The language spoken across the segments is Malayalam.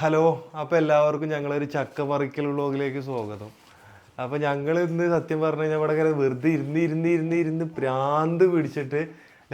ഹലോ, അപ്പോൾ എല്ലാവർക്കും ഞങ്ങളൊരു ചക്ക പറിക്കൽ വ്ളോഗിലേക്ക് സ്വാഗതം. അപ്പോൾ ഞങ്ങൾ ഇന്ന് സത്യം പറഞ്ഞു കഴിഞ്ഞാൽ ഇവിടെ ഇങ്ങനെ വെറുതെ ഇരുന്ന് പ്രാന്ത് പിടിച്ചിട്ട്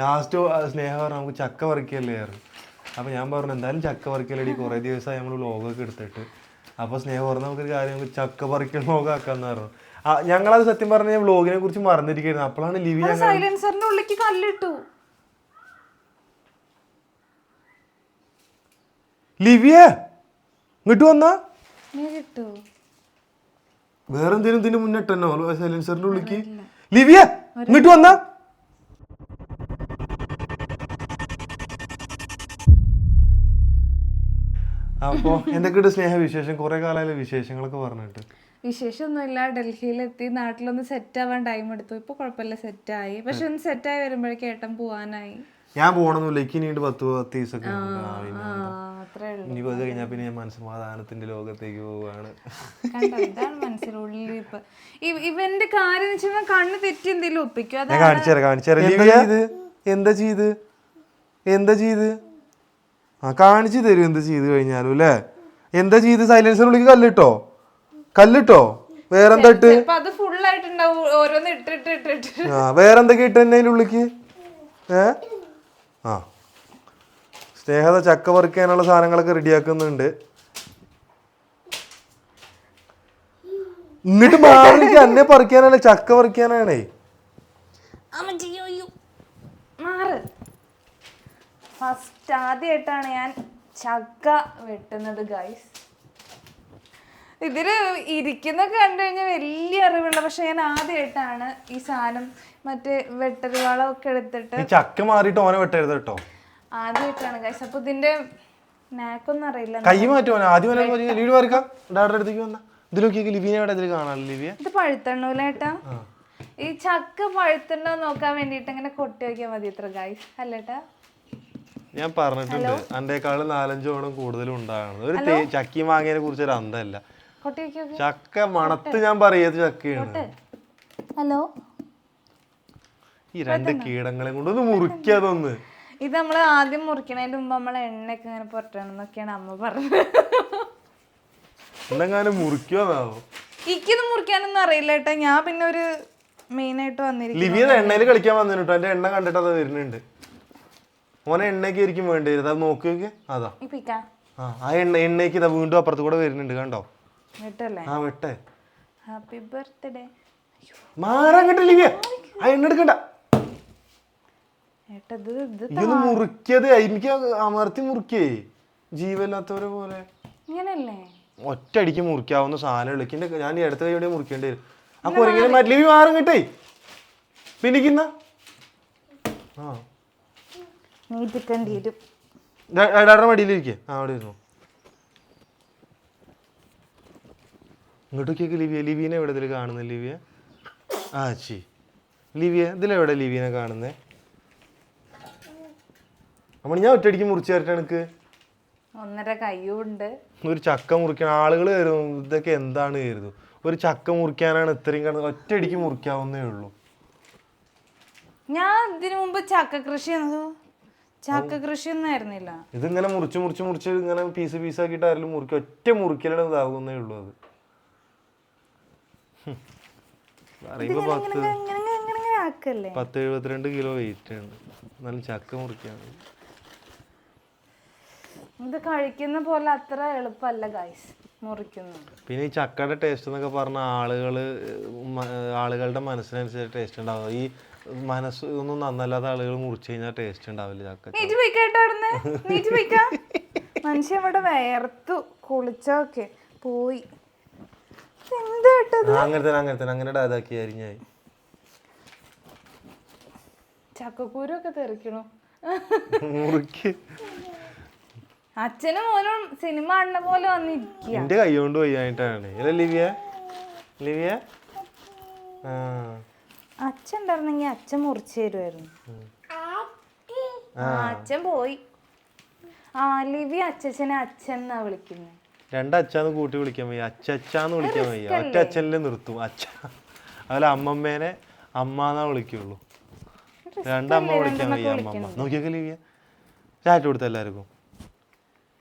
ലാസ്റ്റ് സ്നേഹം പറഞ്ഞു നമുക്ക് ചക്ക പറിക്കല്ലേ ആയിരുന്നു. അപ്പോൾ ഞാൻ പറഞ്ഞു എന്തായാലും ചക്ക പറിക്കലടി, കുറേ ദിവസമായി നമ്മൾ വ്ളോഗൊക്കെ എടുത്തിട്ട്. അപ്പോൾ സ്നേഹം പറഞ്ഞു നമുക്കൊരു കാര്യം നമുക്ക് ചക്ക പറിക്കൽ വ്ളോഗാക്കാന്ന് പറഞ്ഞു. ഞങ്ങളത് സത്യം പറഞ്ഞു കഴിഞ്ഞാൽ വ്ളോഗിനെ കുറിച്ച് മറന്നിരിക്കുന്നു. അപ്പോഴാണ് ലിവി സൈലൻസറിന്റെ ഉള്ളിലേക്ക് കല്ലിട്ടു. ലിവിയെ ഇങ്ങോട്ട് വന്നാ കിട്ടു വേറെന്തേലും ഇതിന്റെ മുന്നിട്ടോ സൈലൻസറിന്റെ ഉള്ളിക്ക്. ലിവിയ ഇങ്ങോട്ട് വന്നാ. അപ്പൊ എന്തൊക്കെയുണ്ട് സ്നേഹ വിശേഷം? കുറെ കാലമായാലും വിശേഷങ്ങളൊക്കെ പറഞ്ഞിട്ട്. വിശേഷമൊന്നുമില്ല, ഡൽഹിയിലെത്തി. നാട്ടിലൊന്ന് സെറ്റ് ആവാൻ ടൈം എടുത്തു. ഇപ്പൊ കുഴപ്പമില്ല, സെറ്റായി. പക്ഷെ ഒന്ന് സെറ്റായി വരുമ്പോഴേക്കും ഏട്ടൻ പോവാനായി. ഞാൻ പോകണമെന്നില്ല, എനിക്ക് ഇനി 10 ദിവസമൊക്കെ ഇനി അത് കഴിഞ്ഞാൽ പിന്നെ ഞാൻ മനസ്സമാധാനത്തിന്റെ ലോകത്തേക്ക് പോവാണ്. ഇതാണ് മനസ്സിനുള്ളിൽ ഇപ്പൊ ഇവന്റെ കാര്യം വെച്ചാൽ കണ്ണ് തെറ്റി എന്തെങ്കിലും ഒപ്പിക്കും. എന്താ ചെയ്ത് കാണിച്ചു തരും. എന്ത് ചെയ്ത് കഴിഞ്ഞാലും അല്ലേ? എന്താ ചെയ്ത്? സൈലൻസർ ഉള്ളിൽ കല്ലിട്ടോ വേറെന്താ ഇട്ട്? വേറെന്തൊക്കെ ഇട്ട് തന്നെ അതിന്റെ ഉള്ളിക്ക്? സ്നേഹത ചക്ക പറിക്കാനുള്ള സാധനങ്ങളൊക്കെ റെഡിയാക്കുന്നുണ്ട്. ഇങ്ങോട്ട് മാറി, എന്നെ പറിക്കാനല്ല ചക്ക പറിക്കാനാണേ. ഫസ്റ്റ് ആദ്യമായിട്ടാണ് ഞാൻ ചക്ക വെട്ടുന്നത് ഗൈസ്. ഇതില് ഇരിക്കുന്നൊക്കെ കണ്ടു കഴിഞ്ഞാൽ വലിയ അറിവുള്ള, പക്ഷെ ഞാൻ ആദ്യമായിട്ടാണ് ഈ സാധനം മറ്റേ വെട്ടറിവാളൊക്കെ എടുത്തിട്ട്. ചക്ക മാറിയിട്ട് ഓനെ വെട്ടരുത് കേട്ടോ. ആദ്യമായിട്ടാണ് ഗൈസ്. അപ്പൊ ഇതിന്റെ നാക്കൊന്നും അറിയില്ല. കൈ മാറ്റുവാൻ ആദ്യം അടുത്തേക്ക് വന്ന ഇതിലൊക്കെ ലിവിനെ കാണാനല്ലോ. ലിവിയ ഇത് പഴുത്തണ്ണൂലേട്ടാ. ഈ ചക്ക പഴുത്തണ്ടോ നോക്കാൻ വേണ്ടിട്ട് ഇങ്ങനെ കൊട്ടി വയ്ക്കാൻ മതി ഇത്ര ഗൈസ് അല്ലേട്ടാ. ഞാൻ പറഞ്ഞിട്ടുണ്ട് അന്റെക്കാളും 4-5 ഓണം കൂടുതലും ഉണ്ടാകുന്നത്. ഒരു ചക്കി മാങ്ങിയതിനെ കുറിച്ച് ഒരു അന്തല്ല. ചക്ക മണത്ത് ഞാൻ പറയത് ചക്കയാണ്. ഹലോ, ഈ 2 കീടങ്ങളെ കൊണ്ടൊന്ന് മുറിക്കാതൊന്ന്. ഇത് നമ്മള് ആദ്യം മുറിക്കണതിന് മുമ്പ് നമ്മളെ എണ്ണയൊക്കെ ഇങ്ങനെ പൊട്ടണമെന്നൊക്കെയാണ് അമ്മ പറഞ്ഞത്. എന്തെങ്കിലും മുറിക്കുവോ? എനിക്കിത് മുറിക്കാനൊന്നും അറിയില്ല ഏട്ടാ. ഞാൻ പിന്നെ ഒരു മെയിനായിട്ട് വന്നിരിക്കും. ലിവിയ എണ്ണയിൽ കളിക്കാൻ വന്നിട്ടോ. എന്റെ എണ്ണ കണ്ടിട്ട് അത് വരുന്നുണ്ട്. ഓനെ എണ്ണയ്ക്ക് ആയിരിക്കും വേണ്ടി വരും. അത് നോക്കി നോക്കിയേ. അതാ ആ എണ്ണയ്ക്ക് ഇതാ വീണ്ടും അപ്പുറത്ത് കൂടെ വരുന്നുണ്ട്. കണ്ടോ? വെട്ടേ. Happy birthday. മാറങ്ങട്ട് ലിവിയ, ആ എണ്ണ എടുക്കണ്ട. ഇതൊന്ന് മുറിക്കത്, എനിക്ക് അമർത്തി മുറിക്കേ. ജീവല്ലാത്തവരെ പോലെ ഒറ്റയടിക്ക് മുറിക്കാവുന്ന സാധനം വിളിക്കണ്ട. ഞാൻ ഈ അടുത്ത കൈയോടെ മുറിക്കേണ്ടി വരും. അപ്പൊ ഒരിക്കലും മാറ്റി മാറും കിട്ടേ. പിന്നിക്കുന്ന മടിയിലിരിക്കേ. അവിടെ ഇരുന്നു. ഇങ്ങോട്ടൊക്കെ ലിവിയ. ലിവിനെ എവിടെ ഇതിൽ കാണുന്നത്? ലിവിയ ലിവിയ ഇതിലെവിടെ ലിവിനെ കാണുന്നേ? അമ്മ ഞാൻ ഒറ്റയടിക്ക് മുറിച്ചു തരട്ടെ. എനിക്ക് 1.5 കയ്യുണ്ട്. ഒരു ചക്ക മുറിക്കാൻ ആളുകൾ കരുതും ഇതൊക്കെ എന്താണ് കരുതും. ഒരു ചക്ക മുറിക്കാനാണ് ഇത്രയും കാണുന്നത്. ഒറ്റയടിക്ക് മുറിക്കാവുന്നേ ഉള്ളൂ. ഞാൻ ഇതിനു മുമ്പ് ചക്ക കൃഷിയൊന്നും ആയിരുന്നില്ല. ഇതിങ്ങനെ മുറിച്ച് ഇങ്ങനെ പീസാക്കിയിട്ട് ആരെങ്കിലും മുറിക്കും. ഒറ്റ മുറിക്കലാണ് ഇതാകുന്നേ ഉള്ളൂ. അത് പറയുമ്പോ 10-72 കിലോ വെയിറ്റ് ഉണ്ട്. നല്ല ചക്ക മുറിക്കാൻ. ഇത് കഴിക്കുന്ന പോലെ അത്ര എളുപ്പമല്ല ഗൈസ് മുറിക്കുന്നത്. പിന്നെ ഈ ചക്കയുടെ ടേസ്റ്റ് എന്നൊക്കെ പറഞ്ഞ ആളുകളുടെ മനസ്സിനനുസരിച്ച് ടേസ്റ്റ് ഉണ്ടാവും. ഈ മനസ്സ് ഒന്നും നന്നല്ലാത്ത ആളുകൾ മുറിച്ചു കഴിഞ്ഞാൽ ടേസ്റ്റ് ഉണ്ടാവില്ല ചക്ക. മനുഷ്യ ഇവിടെ വേർത്തു കുളിച്ചൊക്കെ പോയി. അങ്ങനെ ഇതാക്കി അരിഞ്ഞായി. ചക്കക്കൂരൊക്കെ തെറിക്കണു. മുറിക്ക് അച്ഛനും മോനും സിനിമ കാണുന്ന പോലെ വന്നിരിക്കുക. എന്റെ കൈ കൊണ്ട് വയ്യായിട്ടാണ്. ലിവിയ അച്ഛൻ ഉണ്ടായിരുന്നെങ്കിൽ അച്ഛൻ മുറിച്ചു തരുമായിരുന്നു. അച്ഛൻ പോയി. ലിവി അച്ഛനെ അച്ഛൻ എന്നാ വിളിക്കുന്നത്. 2 അച്ഛന്ന് കൂട്ടി വിളിക്കാൻ വയ്യ. അച്ഛന്ന് വിളിക്കാൻ വയ്യ. ഒറ്റ അച്ഛനിലെ നിർത്തും. അച്ഛ അതുപോലെ അമ്മമ്മേനെ അമ്മന്നാ വിളിക്കുള്ളൂ. 2 അമ്മ വിളിക്കാൻ വയ്യ. അമ്മമ്മ നോക്കിയൊക്കെ ലിവിയ ചാറ്റ് കൊടുത്ത എല്ലാവർക്കും.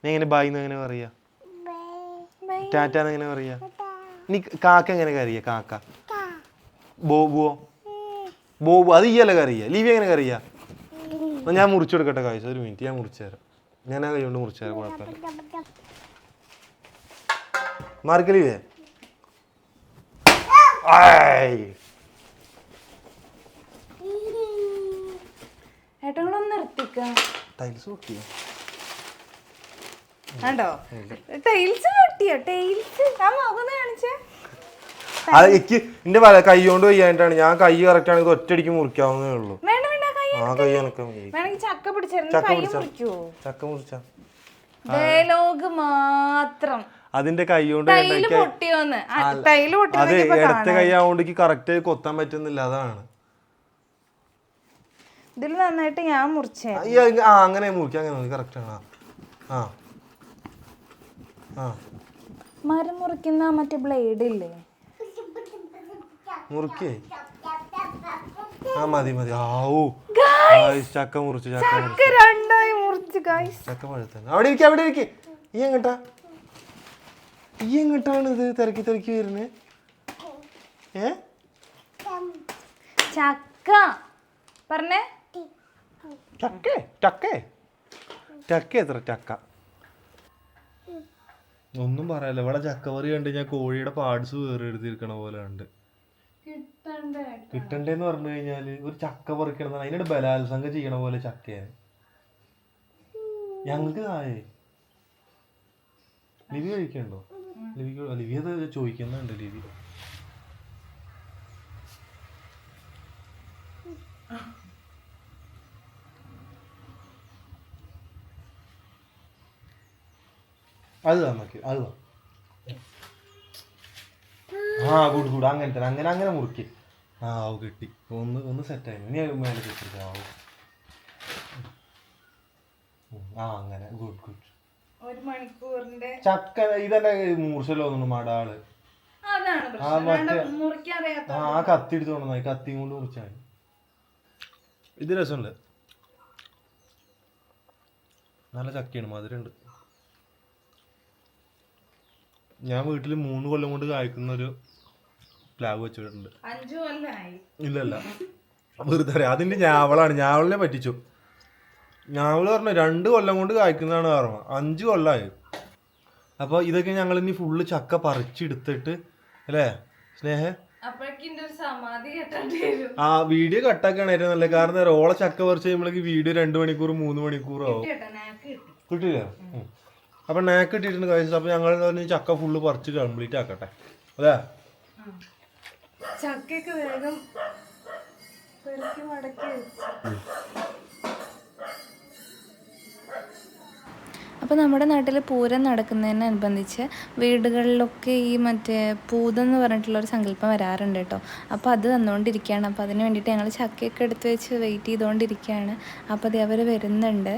നീ എങ്ങനെ ബായിന്ന് എങ്ങനെ പറയാ? ടാറ്റാന്ന് എങ്ങനെ പറയാ? നീ കാക്ക എങ്ങനെ കറിയ? കാക്ക ബോബുവോ? ബോബു അത് ഈയല്ല കറിയ. ലിവി എങ്ങനെ കറിയ? ഞാൻ മുറിച്ചെടുക്കട്ടെ കാഴ്ച, ഒരു മിനിറ്റ് ഞാൻ മുറിച്ചു തരാം. ഞാൻ ആ കൈ കൊണ്ട് മുറിച്ചു തരാം, കുഴപ്പമില്ല. മാർക്കലിവേ ഏട്ടങ്ങളൊന്ന് നിർത്തിക്കാം. ടൈൽസ് പൊട്ടിയോ? കണ്ടോ ടൈൽസ് പൊട്ടിയോ? ടൈൽസ് ആ മുഖം കാണിച്ചേ. അത് എനിക്ക് എന്റെ കൈ കൊണ്ട് വയ്യായിട്ടാണ്. ഞാൻ കൈ കറക്റ്റ് ആണെങ്കിൽ ഒറ്റയടിക്ക് മുറിക്കാവുന്നേ ഉള്ളൂ. വേണ്ട വേണ്ട, കൈ ആ കൈ എനക്കാൻ വേണമെങ്കിൽ ചക്ക പിടിച്ചിരുന്നു. കൈ മുറിക്കോ? ചക്ക മുറിച്ചാ ഡയലോഗ് മാത്രം. അതിന്റെ കൈ കൊണ്ട് ടൈല് പൊട്ടിയോന്ന്. ടൈല് അതെ, പൊട്ടിയോ? ഇടത്തെ കൈ ആവോണ്ട് കറക്റ്റ് കൊത്താൻ പറ്റുന്നില്ല, അതാണ്. ഇതിൽ നന്നായിട്ട് ഞാൻ മുറിച്ചേ. അങ്ങനെ മുറിക്കാം, അങ്ങനെ കറക്റ്റ് ആണ്. ആ ആ മരം മുറിക്കുന്ന മറ്റേ ബ്ലേഡ് ഇല്ലേ, മുറിക്കേ. ആ മതി മതി. ആവൂ ചക്ക മുറിച്ചു, ചക്ക രണ്ടായി മുറിച്ചു. ചക്ക പഴുത്തന്നെ. അവിടെ ഇരിക്കും, അവിടെ ഇരിക്കും. ഈ എങ്ങട്ടാ, ഈ എങ്ങട്ടാണ് ഇത് തിരക്കി തിരക്കി വരുന്നത്? ചക്ക പറഞ്ഞേ. ചക്കേ ചക്കേ ചക്ക എത്ര ചക്ക? ഒന്നും പറയാല്ല. ഇവിടെ ചക്കവറി കണ്ട് ഞാൻ കോഴിയുടെ പാർട്സ് വേറെ എടുത്തിരിക്കണ പോലെ ഉണ്ട്. കിട്ടണ്ടേന്ന് പറഞ്ഞു കഴിഞ്ഞാല് ഒരു ചക്ക പറിക്കണം, അതിനോട് ബലാത്സംഗം ചെയ്യണ പോലെ ചക്കയാണ് ഞങ്ങൾക്ക് താഴെ. ലിവി കഴിക്കണ്ടോ? ലിവി അത് ചോദിക്കുന്നുണ്ട്. ലിവി അത് നമുക്ക് അത് ആ ഗുഡ് ഗുഡ്. അങ്ങനത്തെ അങ്ങനെ അങ്ങനെ മുറുക്കി. ആ ആവ് കിട്ടി. ഒന്ന് സെറ്റായി. ഇനി മേലെ കിട്ടിട്ട് ആവും. ആ അങ്ങനെ ഗുഡ് ഗുഡ്. ഒരു മണിക്കൂറിന്റെ ചക്ക ഇതെന്നെ മൂർച്ചല്ലോ തോന്നുന്നു മടാള്. ആ മറ്റേ ആ കത്തി എടുത്ത് കൊണ്ടുവന്നായി. കത്തിയും കൊണ്ട് മുറിച്ചാൽ ഇത് രസമുണ്ട്. നല്ല ചക്കയാണ്, മധുരമുണ്ട്. ഞാൻ വീട്ടിൽ 3 കൊല്ലം കൊണ്ട് കായ്ക്കുന്ന ഒരു പ്ലാവ് വെച്ചിട്ടുണ്ട്. 5 കൊല്ലമായി. ഇല്ലല്ല, വെറുതെ അറിയാം. അതിന്റെ ഞാവളാണ്. ഞാവളിനെ പറ്റിച്ചു. ഞാവള് പറഞ്ഞു 2 കൊല്ലം കൊണ്ട് കായ്ക്കുന്നതാണ് പറഞ്ഞു. 5 കൊല്ലമായി. അപ്പോൾ ഇതൊക്കെ ഞങ്ങൾ ഇനി ഫുള്ള് ചക്ക പറിച്ചെടുത്തിട്ട് അല്ലേ സ്നേഹ? ആ വീഡിയോ കട്ടാക്കാണ് ഏറ്റവും നല്ലത്. കാരണം ഓളെ ചക്ക പറിച്ച് കഴിയുമ്പോഴേക്ക് വീഡിയോ 2 മണിക്കൂർ 3 മണിക്കൂറാവും. കിട്ടില്ല. അപ്പൊ നാക്ക് ഇട്ടിട്ടുണ്ട് കഴിച്ചത്. അപ്പൊ ഞങ്ങൾ ചക്ക ഫുള്ള് പറിച്ച് കംപ്ലീറ്റ് ആക്കട്ടെ അല്ലേ? ചക്കയൊക്കെ വേഗം മടക്കി വെച്ചു. അപ്പോൾ നമ്മുടെ നാട്ടിൽ പൂരം നടക്കുന്നതിനനുബന്ധിച്ച് വീടുകളിലൊക്കെ ഈ മറ്റേ പൂതെന്ന് പറഞ്ഞിട്ടുള്ളൊരു സങ്കല്പം വരാറുണ്ട് കേട്ടോ. അപ്പോൾ അത് വന്നുകൊണ്ടിരിക്കുകയാണ്. അപ്പോൾ അതിന് വേണ്ടിയിട്ട് ഞങ്ങൾ ചക്കയൊക്കെ എടുത്ത് വെച്ച് വെയിറ്റ് ചെയ്തുകൊണ്ടിരിക്കുകയാണ്. അപ്പോൾ അത് അവർ വരുന്നുണ്ട്.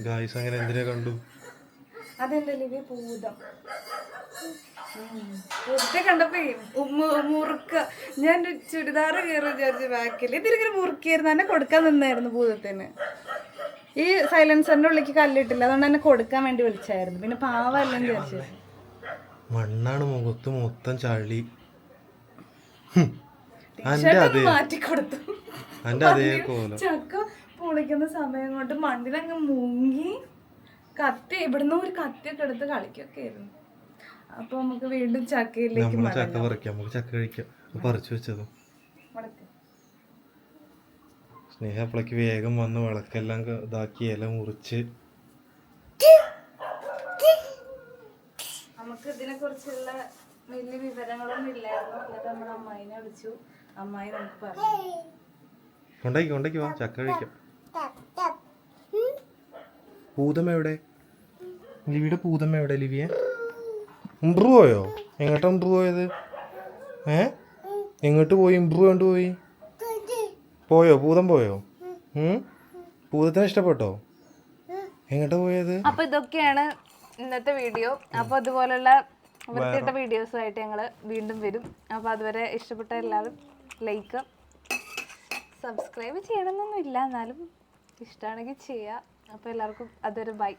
ഗായ്സ് അങ്ങനെ എന്തിനെ കണ്ടു? അതെന്താ ലിവി പൂതം പൂതത്തെ കണ്ടപ്പോ മുറുക്ക. ഞാൻ ചുരിദാർ കയറി വിചാരിച്ചു ബാക്കിൽ. ഇതിരിങ്ങനെ മുറുക്കിയായിരുന്നു. എന്നെ കൊടുക്കാൻ നിന്നായിരുന്നു ഭൂതത്തിന്. ഈ സൈലൻസറിന്റെ ഉള്ളിലേക്ക് കല്ലിട്ടില്ല, അതുകൊണ്ട് എന്നെ കൊടുക്കാൻ വേണ്ടി വിളിച്ചായിരുന്നു. പിന്നെ പാവല്ലെന്ന് വിചാരിച്ചു. മണ്ണാണ് മുഖത്ത് മൊത്തം ചളി. മാറ്റി കൊടുത്തു. ചക്ക പൊളിക്കുന്ന സമയം കൊണ്ട് മണ്ണിലങ്ങ് മുങ്ങി കത്തി ഇവിടുന്ന് ഒരു കത്തിയൊക്കെ എടുത്ത് കളിക്കൊക്കെ ആയിരുന്നു. അപ്പൊ നമുക്ക് വീണ്ടും ചക്കയിലേക്ക് ചക്ക പറിക്കാം, നമുക്ക് ചക്ക കഴിക്കാം. പറിച്ചു വെച്ചതും സ്നേഹ അപ്പളേക്ക് വേഗം വന്ന് വിളക്കെല്ലാം ഇതാക്കി ഇല മുറിച്ച്. നമുക്ക് ഇതിനെ കുറിച്ചുള്ള വലിയ വിവരങ്ങളൊന്നും ഇല്ലായിരുന്നു. എന്നിട്ട് നമ്മുടെ അമ്മായിനെ വിളിച്ചു. അമ്മായി നമുക്ക് പറഞ്ഞു കൊണ്ടാക്കി വാ ചക്ക കഴിക്കാം. ഭൂതം എവിടെ? ലിവിയുടെ ഭൂതം എവിടെ ലിവിയ? ഇമ്പ്രൂവ് പോയോ? എങ്ങോട്ടാ ഇമ്പ്രൂവ് പോയത്? എങ്ങോട്ട് പോയി? ഇമ്പ്രൂവ് കൊണ്ട് പോയി പോയോ? ഭൂതം പോയോ? ഭൂതത്തിനെ ഇഷ്ടപ്പെട്ടോ? എങ്ങോട്ടാ പോയത്? അപ്പൊ ഇതൊക്കെയാണ് ഇന്നത്തെ വീഡിയോ. അപ്പൊ ഇതുപോലുള്ള വൃത്തിയിട്ട വീഡിയോസുമായിട്ട് ഞങ്ങൾ വീണ്ടും വരും. അപ്പോൾ അതുവരെ ഇഷ്ടപ്പെട്ട എല്ലാവരും ലൈക്ക് സബ്സ്ക്രൈബ് ചെയ്യണമെന്നൊന്നും ഇല്ല, എന്നാലും ഇഷ്ടമാണെങ്കിൽ ചെയ്യുക. അപ്പോൾ എല്ലാവർക്കും അതൊരു ബൈ.